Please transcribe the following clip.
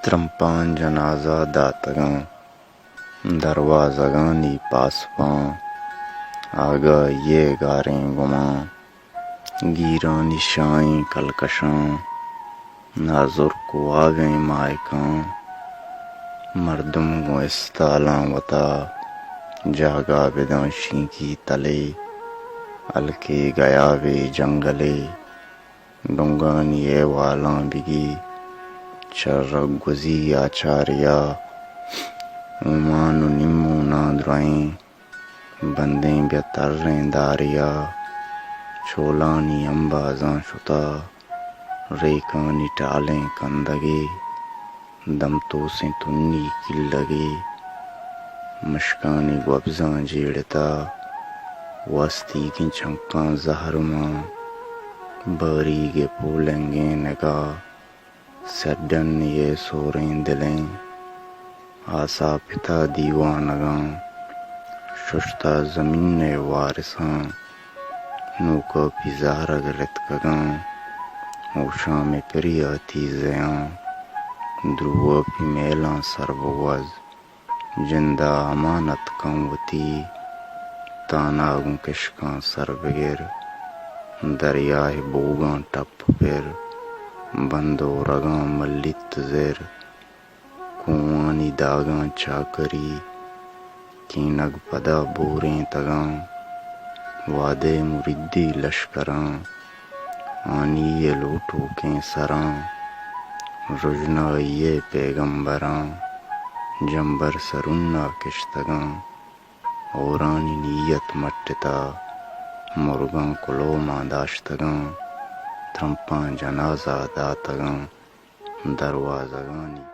ترمپان جنازہ داتگاں دروازگانی پاسپاں آگا یہ گاریں گماں گیرانی شائیں کلکشاں ناظر کو آگئیں مائکاں مردم گو استالاں وطا جاگا بدانشیں کی تلے الکے گیا وے جنگلے ڈنگانی اے والاں بگی چرگ گزی آچاریا اومان و نمو نادرائیں بندیں بیتریں داریا چولانی انبازاں شتا ریکانی ٹالیں کندگے دم تو سے تنی کلگے مشکانی گوبزاں جیڑتا واسطی کی چھنکاں زہرماں باری گے پولنگیں نگا سڈن یہ سوریں دلیں آسا پتا دیوانگاں ششتا زمین وارثاں نوکا پی زہرگ رتکگاں اوشاں میں پریاتی زیاں دروا پی میلاں سربوز جندہ امانت کنوتی تاناگوں کشکاں سر بگر دریائے بوگاں ٹپ پر بندو رگاں ملیت زر کوانی داغاں چاکری کینگ پدا بوریں تگاں وادے مردی لشکراں آنی یہ لوٹو کے سراں رجنائی پیغمبراں جنبر سرنا کشتگاں اورانی نیت مٹتا مرگاں کلو ماں داشتگاں ترمپاں جنازہ داتگاں دروازگانی